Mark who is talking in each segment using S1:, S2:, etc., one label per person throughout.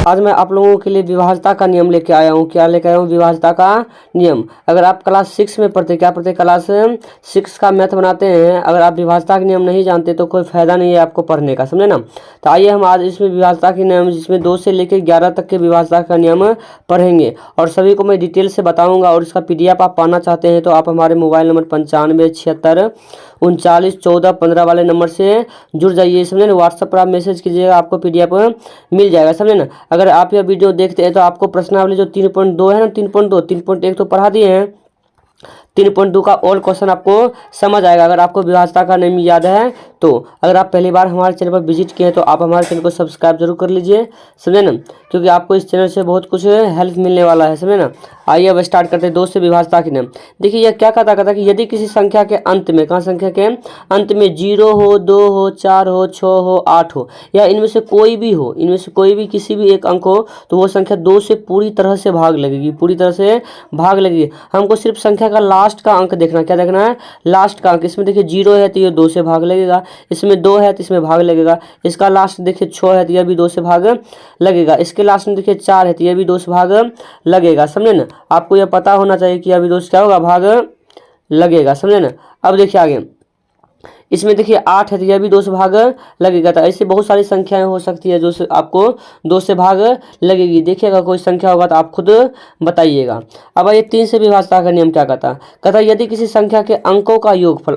S1: आज मैं आप लोगों के लिए विभाज्यता का नियम लेके आया हूँ। क्या लेके आया हूँ? विभाज्यता का नियम। अगर आप क्लास 6 में पढ़ते, क्या पढ़ते, क्लास 6 का मैथ बनाते हैं, अगर आप विभाज्यता के नियम नहीं जानते तो कोई फायदा नहीं है आपको पढ़ने का, समझे ना। तो आइए हम आज इसमें विभाज्यता के नियम, जिसमें 2 से लेकर 11 तक के विभाज्यता का नियम पढ़ेंगे और सभी को मैं डिटेल से बताऊंगा। और इसका PDF आप पाना चाहते हैं तो आप हमारे मोबाइल नंबर 9576391415 वाले नंबर से जुड़ जाइए, समझे ना। व्हाट्सएप पर आप मैसेज कीजिएगा, आपको PDF मिल जाएगा, समझे ना। अगर आप यह वीडियो देखते हैं तो आपको प्रश्नावली जो 3.2 है ना, 3.2, 3.1 तो पढ़ा दिए हैं, 3.2 का ऑल क्वेश्चन आपको समझ आएगा अगर आपको विभाज्यता का नियम याद है तो। अगर आप पहली बार हमारे चैनल पर विजिट किए हैं तो आप हमारे चैनल को सब्सक्राइब जरूर कर लीजिए, समझे ना, क्योंकि आपको इस चैनल से बहुत कुछ हेल्प मिलने वाला है, समझे ना। आइए अब स्टार्ट करते हैं 2 से विभाज्यता के नियम। देखिए यह क्या कहता है कि यदि किसी संख्या के अंत में, कहाँ संख्या के अंत में 0 हो, 2 हो, 4 हो, 6 हो, 8 हो, या इनमें से कोई भी हो, इनमें से कोई भी किसी भी एक अंक हो, तो वो संख्या 2 से पूरी तरह से भाग लगेगी, पूरी तरह से भाग लगेगी। हमको सिर्फ संख्या का लास्ट का अंक देखना, क्या देखना है? लास्ट का अंक। इसमें देखिए 0 है तो ये 2 से भाग लगेगा, इसमें 2 है तो इसमें भाग लगेगा, इसका लास्ट देखिए 6 है तो यह भी 2 से भाग लगेगा, इसके लास्ट में देखिए 4 है तो यह भी 2 से भाग लगेगा, समझे ना। आपको यह पता होना चाहिए कि यह भी 2 से क्या होगा, भाग लगेगा, समझे ना। अब देखिए आगे, इसमें देखिए 8 है तो यह भी 2 से भाग लगेगा। तो ऐसे बहुत सारी संख्याएं हो सकती है जो से आपको 2 से भाग लगेगी। देखिएगा कोई संख्या होगा तो आप खुद बताइएगा। अब ये 3 से विभाज्यता का नियम क्या कहता है? कहता है यदि किसी संख्या के अंकों का योगफल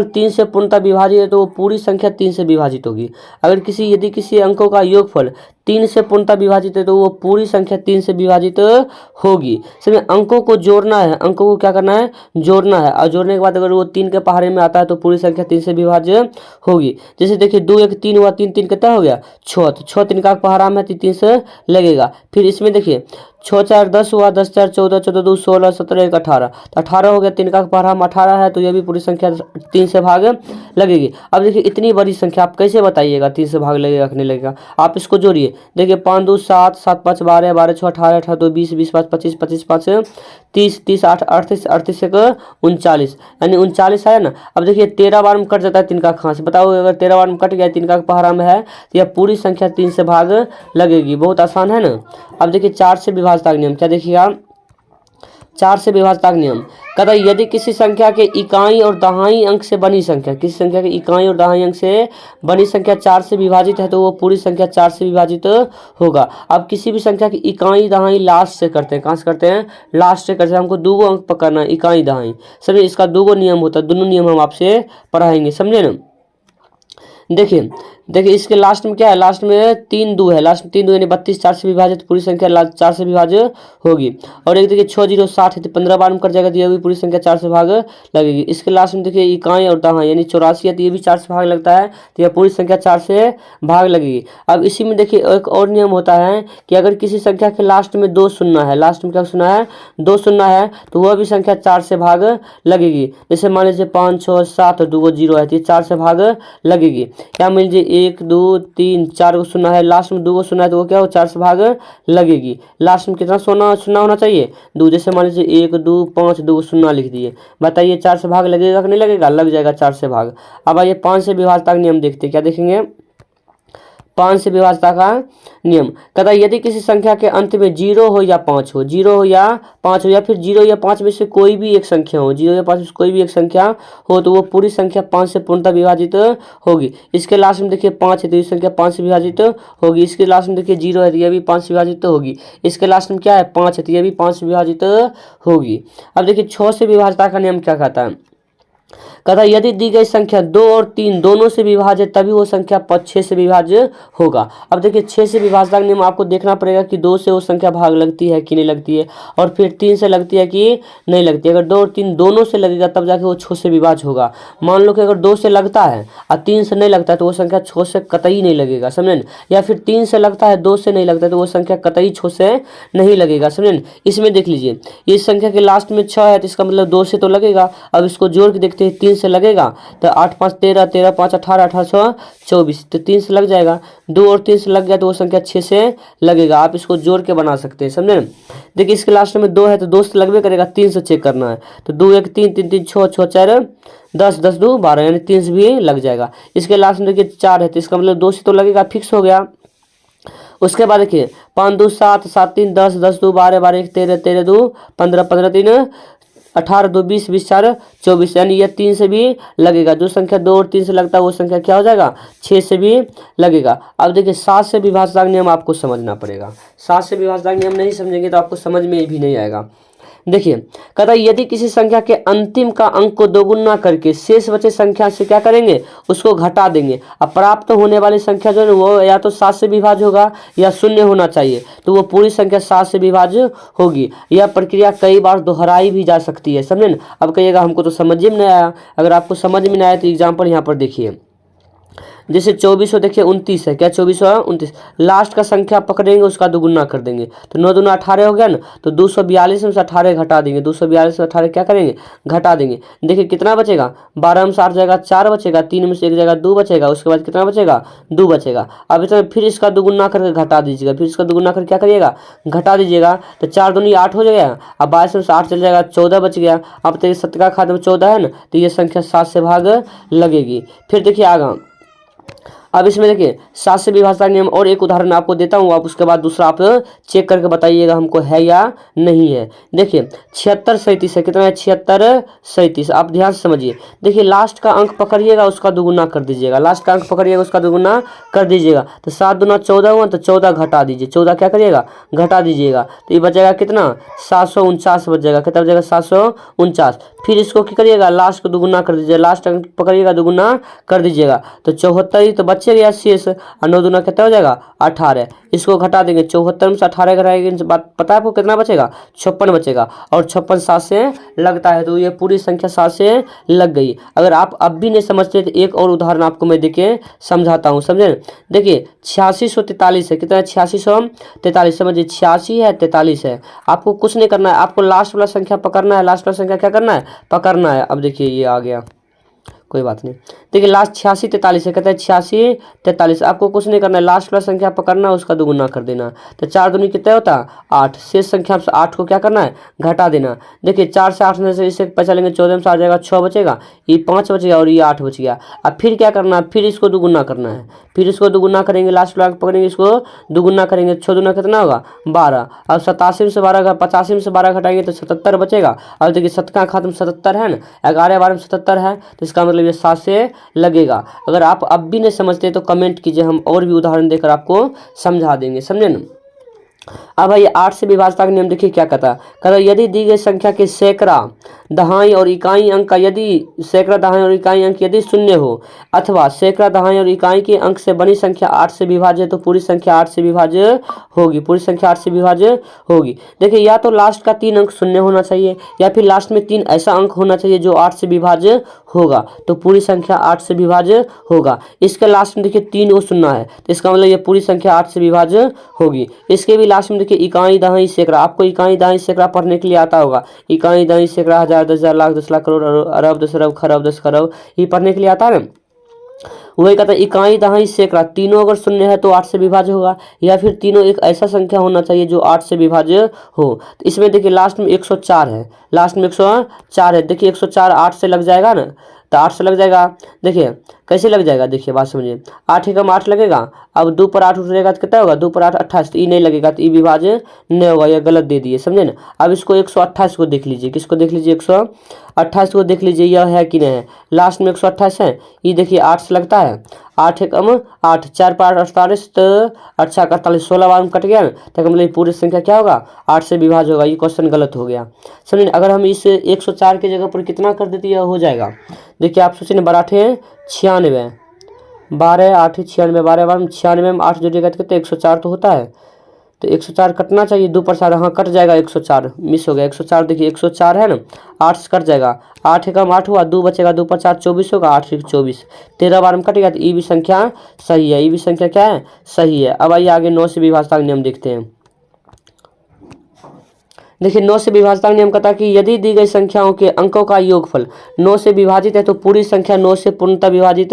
S1: 3 से पूर्णतः विभाजित है तो वो पूरी संख्या 3 से विभाजित होगी। अगर यदि किसी अंकों का योगफल 3 से पूर्णतः विभाजित है तो वो पूरी संख्या 3 से विभाजित होगी। समझे, अंकों को जोड़ना है, अंकों को क्या करना है? जोड़ना है। और जोड़ने के बाद अगर वो 3 के पहाड़े में आता है तो पूरी संख्या 3 से विभाजित होगी। जैसे देखिए 2 1 3 हुआ, 3 3 कितना हो गया? 6, तो 6 3 का पहाड़ा में 3 से लगेगा। फिर इसमें देखिए 6 4 10 हुआ, 10 4 14, 14 2 16, 17 1 18, तो 18 हो गया। 3 का पहाड़ा में 18 है तो यह भी पूरी संख्या 3 से भाग लगेगी। अब देखिए इतनी बड़ी संख्या आप कैसे बताइएगा 3 से भाग लगेगा कि नहीं लगेगा? आप इसको जोड़िए। देखिए 5 2 7, 7 5 12, 12 6 18, 18 2 20, 20 5 25, 25 5 30, 30 8 38, 38 1 39, यानी 39 है ना। अब देखिए 13 बार में कट जाता है 3 का कहाँ से? बताओ, अगर 13 बार में कट गया 3 का पहाड़ा में है तो यह पूरी संख्या 3 से भाग लगेगी। बहुत आसान है ना। अब देखिए 4 से विभाज्यता का नियम, क्या देखिएगा? 4 से विभाज्यता का नियम कहता है यदि किसी संख्या के इकाई और दहाई अंक से बनी संख्या, किसी संख्या के इकाई और दहाई अंक से बनी संख्या 4 से विभाजित है तो वो पूरी संख्या 4 से विभाजित होगा। अब किसी भी संख्या की इकाई दहाई लास्ट से करते हैं, कहाँ से करते हैं? लास्ट से करते हैं। हमको 2 अंक पकड़ना है, इकाई दहाई, समझे। इसका 2 नियम होता है, दोनों नियम हम आपसे पढ़ाएंगे, समझे ना। देखिए इसके लास्ट में क्या है? लास्ट में 3 2 है, लास्ट में 3 2 यानी 32, 4 से विभाजित पूरी संख्या 4 से विभाजित होगी। और एक देखिए 6 0 60 है तो 15 बार में कट जाएगा तो यह भी पूरी संख्या 4 से भाग लगेगी। इसके लास्ट में देखिए इकाई और दहाई यानी 84 है तो ये भी 4 से भाग लगता है तो यह पूरी संख्या 4 से भाग लगेगी। अब इसी में देखिए एक और नियम होता है कि अगर किसी संख्या के लास्ट में 2 शून्य है, लास्ट में क्या शून्य है? 2 शून्य है तो वह भी संख्या 4 से भाग लगेगी। जैसे मान लीजिए 5 6 7 2 0 है तो ये 4 से भाग लगेगी। क्या मान लीजिए 1 2 3 4 को सुना है, लास्ट में 2 को सुना है तो वो क्या हो? 4 से भाग लगेगी। लास्ट में कितना सुना होना चाहिए? 2। जैसे मान लीजिए 1 2 5 2 को सुना लिख दिए, बताइए 4 से भाग लगेगा कि नहीं लगेगा? लग जाएगा 4 से भाग। अब आइए 5 से विभाज्यता का नियम देखते हैं, क्या देखेंगे? 5 से विभाज्यता का नियम कहता है यदि किसी संख्या के अंत में 0 हो या 5 हो, 0 हो या 5 हो, या फिर 0 या 5 में से कोई भी एक संख्या हो, 0 या 5 में से कोई भी एक संख्या हो तो वो पूरी संख्या 5 से पूर्णतः विभाजित होगी। इसके लास्ट में देखिए 5 है तो ये संख्या 5 से विभाजित होगी। इसके लास्ट में देखिए 0 है तो यह भी 5 से विभाजित होगी। इसके लास्ट में क्या है? 5 है तो यह भी 5 से विभाजित होगी। अब देखिए 6 से विभाज्यता का नियम क्या कहता है? कहता है यदि दी गई संख्या 2 और 3 दोनों से विभाजित तभी वो संख्या 6 से विभाज्य होगा। अब देखिए 6 से विभाज्यता का नियम आपको देखना पड़ेगा कि 2 से वो संख्या भाग लगती है कि नहीं लगती है, और फिर 3 से लगती है कि नहीं लगती है। अगर 2 और 3 दोनों से लगेगा तब जाके वो 6 से विभाज्य होगा। मान लो कि अगर 2 से लगता है और 3 से नहीं लगता है तो वो संख्या 6 से कतई नहीं लगेगा, समझे। या फिर 3 से लगता है 2 से नहीं लगता है तो वो संख्या कतई 6 से नहीं लगेगा, समझे। इसमें देख लीजिए इस संख्या के लास्ट में 6 है तो इसका मतलब 2 से तो लगेगा। अब इसको जोड़ के देखते हैं 3 से लगेगा तो 8 5 13, 13 5 18, 18 6 24, तो 3 से लग जाएगा। 2 और 3 से लग गया तो वो संख्या 6 से लगेगा। आप इसको जोड़ के बना सकते हैं, समझे। देखिए इसके लास्ट में 2 है तो 2 से लगभग करेगा, 3 से चेक करना है तो 2 1 3 3 3 6 6 4 10 10 2 12 यानी 3 से भी लग जाएगा। इसके लास्ट में देखिए 4 है तो इसका मतलब 2 से तो लगेगा, फिक्स हो गया। उसके बाद देखिए 5 2 7, 7 3 10, 10 2 12, 12 1 13, 13 2 15, 15 3 18, 2 20, 20 4 24, यानी यह 3 से भी लगेगा। जो संख्या 2 और 3 से लगता है वो संख्या क्या हो जाएगा, 6 से भी लगेगा। अब देखिए 7 से विभाज्यता नियम आपको समझना पड़ेगा। 7 से विभाज्यता नियम नहीं समझेंगे तो आपको समझ में भी नहीं आएगा। देखिए कहता है यदि किसी संख्या के अंतिम का अंक को दोगुना करके शेष बचे संख्या से क्या करेंगे, उसको घटा देंगे। अब प्राप्त होने वाली संख्या जो है वो या तो 7 से विभाज्य होगा या शून्य होना चाहिए, तो वो पूरी संख्या 7 से विभाज्य होगी। यह प्रक्रिया कई बार दोहराई भी जा सकती है, समझे ना। अब कहिएगा हमको तो समझ में नहीं आया। अगर आपको समझ में नहीं आया तो एग्जाम्पल यहाँ पर देखिए, जैसे 24 देखिए 29 है, क्या 24 और 29, लास्ट का संख्या पकड़ेंगे उसका दोगुना कर देंगे, तो 9 दूना 18 हो गया ना। तो 242 में से 18 घटा देंगे, 242 में 18 क्या करेंगे, घटा देंगे। देखिए कितना बचेगा, 12 में से 8 जाएगा 4 बचेगा, 3 में से 1 जाएगा 2 बचेगा, उसके बाद कितना बचेगा, 2 बचेगा। अब इतना फिर इसका दोगुना करके घटा दीजिएगा, फिर इसका दोगुना करके क्या करिएगा, घटा दीजिएगा। तो 4 दूनी 8 हो जाएगा। अब 22 में से 8 चल जाएगा, 14 बच गया। अब तो 7 का खाते में 14 है ना, तो ये संख्या 7 से भाग लगेगी। फिर देखिए आगा, अब इसमें देखिए 7 से विभाज्यता नियम और एक उदाहरण आपको देता हूँ, आप उसके बाद दूसरा आप चेक करके बताइएगा हमको है या नहीं है। देखिए 76 37 है, कितना है, 76 37। आप ध्यान से समझिए। देखिए लास्ट का अंक पकड़िएगा उसका दोगुना कर दीजिएगा, लास्ट का अंक पकड़िएगा उसका दोगुना कर दीजिएगा। तो 7 दूना 14 हुआ, तो 14 घटा दीजिए, 14 क्या करिएगा, घटा दीजिएगा। तो ये बचेगा कितना, 749 बच जाएगा। कितना बचेगा, 749। फिर इसको क्या करिएगा, लास्ट को दोगुना कर दीजिए, लास्ट अंक पकड़िएगा दोगुना कर दीजिएगा। तो 74 ही तो बचे गया शेष, और 9 दूना कितना हो जाएगा, 18। इसको घटा देंगे, 74 में से 18 घटाएंगे, बात पता है आपको कितना बचेगा, 56 बचेगा। और 56 7 से लगता है, तो ये पूरी संख्या 7 से लग गई। अगर आप अब भी नहीं समझते तो एक और उदाहरण आपको मैं देके समझाता हूँ, समझे। देखिए 8643 है, कितना है, 8643। समझिए 86 है 43 है। आपको कुछ नहीं करना है, आपको लास्ट वाला संख्या पकड़ना है, लास्ट वाला संख्या क्या करना है, पकड़ना है। अब देखिए ये आ गया, कोई बात नहीं। देखिए लास्ट 86 43 है, कहता है 86 43। आपको कुछ नहीं करना है, लास्ट वाला संख्या पकड़ना है, उसका दोगुना कर देना। तो 4 दूनी कितना होता है, 8। शेष संख्या से 8 को क्या करना है, घटा देना। देखिए 4 से 8 में से इसे पैसा लेंगे, 14 में से आ जाएगा 6 बचेगा, ये 5 बचेगा और ये 8 बच गया। अब फिर क्या करना है, फिर इसको दोगुना करना है, फिर इसको दोगुना करेंगे, लास्ट वाला पकड़ेंगे, इसको दोगुना करेंगे। 6 दूना कितना होगा, 12। अब 87 में से 12 85 में से 12 घटाएंगे तो 77 बचेगा। अब देखिए 7 का खाते में 77 है ना, 11 12 में 77 है, तो इसका मतलब ये 7 से लगेगा। अगर आप अब भी नहीं समझते तो कमेंट कीजिए, हम और भी उदाहरण देकर आपको समझा देंगे, समझे ना। अब भाई 8 से विभाज्यता का नियम देखिए क्या कहता है, यदि दी गई संख्या के सैकड़ा दहाई और इकाई अंक का यदि सैकड़ा दहाई और इकाई अंक यदि शून्य हो, अथवा सैकड़ा दहाई और इकाई के अंक से बनी संख्या 8 से विभाज्य है, तो पूरी संख्या 8 से विभाज्य होगी, पूरी संख्या 8 से विभाज्य होगी। देखिए या तो लास्ट का 3 अंक शून्य होना चाहिए, या फिर लास्ट में 3 ऐसा अंक होना चाहिए जो 8 से विभाज्य होगा, तो पूरी संख्या 8 से विभाज्य होगा। इसके लास्ट में देखिए 3 वो शून्य है, तो इसका मतलब ये पूरी संख्या 8 से विभाज्य होगी। इसके भी लास्ट में देखिए इकाई दहाई सैकड़ा, आपको इकाई दहाई सैकड़ा पढ़ने के लिए आता होगा। इकाई दहाई सैकड़ा, 1000 10,000 लाख 10 लाख करोड़ अरब 10 अरब खरब 10 खरब, ये पढ़ने के लिए आता है ना। वही कहता है इकाई दहाई सैकड़ा, तीनों अगर शून्य है तो 8 से विभाज्य होगा, या फिर तीनों एक ऐसा संख्या होना चाहिए जो 8 से विभाज्य हो। तो इसमें देखिए लास्ट में 104 है, लास्ट में 104 है। देखिए 104 8 से लग जाएगा ना, तो 8 से लग जाएगा। देखिए कैसे लग जाएगा, देखिए बात समझिए। 8 एकम 8 लगेगा, अब 2 पर 8 उठेगा तो कितना होगा, 2 पर 8 28, तो ये नहीं लगेगा, तो ये विभाज्य नहीं होगा, ये गलत दे दिए, समझे ना। अब इसको 128 को देख लीजिए, किसको देख लीजिए, 128 को देख लीजिए, यह है कि नहीं है। लास्ट में 128 है, ये देखिए 8 से लगता है, 8 एकम 8, 4 पर 8 48, तो 8 48, 16 बार में कट गया ना, तो मतलब पूरी संख्या क्या होगा, 8 से विभाज्य होगा। ये क्वेश्चन गलत हो गया, समझिए। अगर हम इस 104 की जगह पर कितना कर देते यह हो जाएगा। देखिए आप सोचिए, 12 8 96, 12 8 96, 12 बार में 96 में 8 जोड़िएगा तो कितने, 104 तो होता है, तो 104 कटना चाहिए। 2 पर 4, हाँ कट जाएगा, 104 मिस हो गया। 104 देखिए 104 है ना, 8 से कट जाएगा, 8 एकम 8 हुआ, 2 बचेगा, 2 पर 4 24 होगा, 8 एक 24, 13 बार में कटेगा, तो ये भी संख्या सही है, ये भी संख्या क्या है, सही है। अब आइए आगे 9 से विभाज्यता का नियम देखते हैं। देखिए 9 से विभाज्यता का नियम कहता है कि यदि दी गई संख्याओं के अंकों का योगफल 9 से विभाजित है तो पूरी संख्या 9 से पूर्णतः विभाजित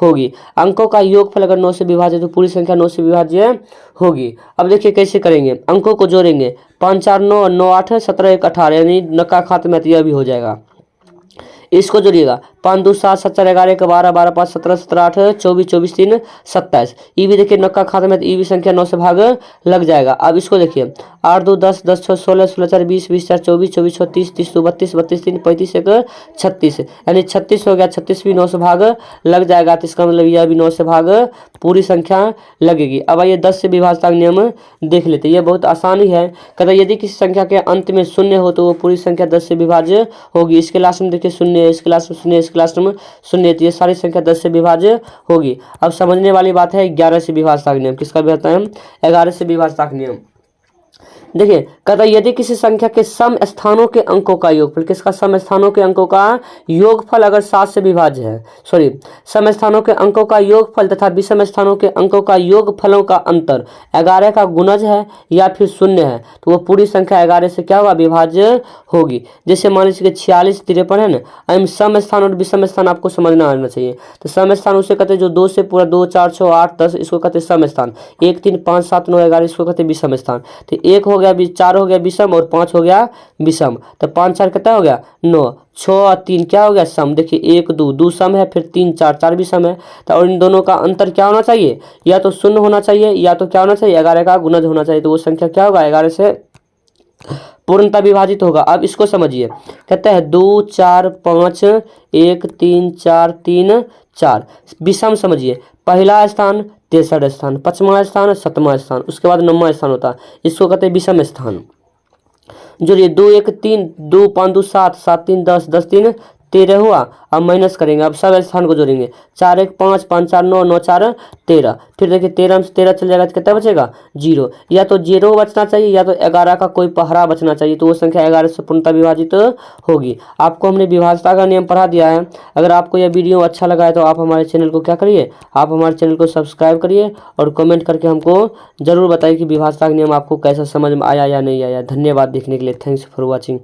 S1: होगी। अंकों का योगफल अगर 9 से विभाजित है तो पूरी संख्या 9 से विभाज्य होगी। अब देखिए कैसे करेंगे, अंकों को जोड़ेंगे, 5 4 9 9 8 17 1 18, यानी नक्का खाते में यह भी हो जाएगा। इसको जोड़िएगा, 5 2 7 7 4 11 1 12 12 5 17 17 8 24 24 3 27। ई भी देखिए 9 का खाते में, तो ई भी संख्या 9 से भाग लग जाएगा। अब इसको देखिए 8 2 10 10 6 16 16 4 20 20 4 24 24 6 30 30 2 32 32 3 35 1 36, यानी 36 हो गया। 36 भी 9 से भाग लग जाएगा, तो इसका मतलब यह भी 9 से भाग पूरी संख्या लगेगी। अब आइए 10 से विभाज्यता का नियम देख लेते हैं। यह बहुत आसान ही है। कहता है यदि किसी संख्या के अंत में शून्य हो तो वो पूरी संख्या 10 से विभाज्य होगी। इसके लास्ट में देखिए शून्य, इसके लास्ट में शून्य, इसके लास्ट में शून्य, तो ये सारी संख्या 10 से विभाज्य होगी। अब समझने वाली बात है 11 से विभाज्यता का नियम। किसका भी होता है? 11 से विभाज्यता का नियम। देखिए कहता है यदि किसी संख्या के सम स्थानों के अंकों का योगफल, किसका? सम स्थानों के अंकों का योगफल अगर 7 से विभाज्य है, सॉरी, सम स्थानों के अंकों का योगफल तथा विषम स्थानों के अंकों का योगफलों का अंतर 11 का गुणज है या फिर शून्य है, तो वो पूरी संख्या 11 से क्या होगा? विभाज्य होगी। जैसे मान लीजिए 46 53 है ना, एम सम स्थान और विषम स्थान आपको समझना आना चाहिए। तो सम स्थान उसे कहते हैं जो 2 से पूरा 2 4 6 8 10, इसको कहते हैं सम स्थान। 1 3 5 7 9 11, इसको कहते हैं विषम स्थान। तो 1 हो गया 4 हो गया विषम और 5 हो गया विषम, तो 5 4 कितना हो गया? 9, 6 और 3 क्या हो गया? सम। देखिए 1 2 2 सम है, फिर 3 4 4 विषम है। तो और इन दोनों का अंतर क्या होना चाहिए? या तो शून्य होना चाहिए या तो क्या होना चाहिए? 11 का गुणज होना चाहिए। तो वो संख्या क्या होगा? 11 से पूर्णतः विभाजित होगा। अब इसको समझिए, कहते हैं 2 4 5 1 3 4 3 4। विषम समझिए, पहला स्थान, तेसरा स्थान, पांचवा स्थान, सातवां स्थान, उसके बाद 9वां स्थान होता है, इसको कहते हैं विषम स्थान। जोड़िए 2 1 3 2 5 2 7 7 3 10 10 3 13 हुआ। अब माइनस करेंगे, अब सब स्थान को जोड़ेंगे, 4 1 5 5 4 9 9 4 13। फिर देखिए 13 से 13 चल जाएगा तो कितना बचेगा? 0। या तो 0 बचना चाहिए या तो 11 का कोई पहरा बचना चाहिए, तो वो संख्या 11 से पूर्णतः विभाजित होगी। आपको हमने विभाज्यता का नियम पढ़ा दिया है। अगर आपको यह वीडियो अच्छा लगा है तो आप हमारे चैनल को क्या करिए? आप हमारे चैनल को सब्सक्राइब करिए और कमेंट करके हमको जरूर बताइए कि विभाज्यता का नियम आपको कैसा समझ में आया या नहीं आया। धन्यवाद देखने के लिए। Thanks for watching.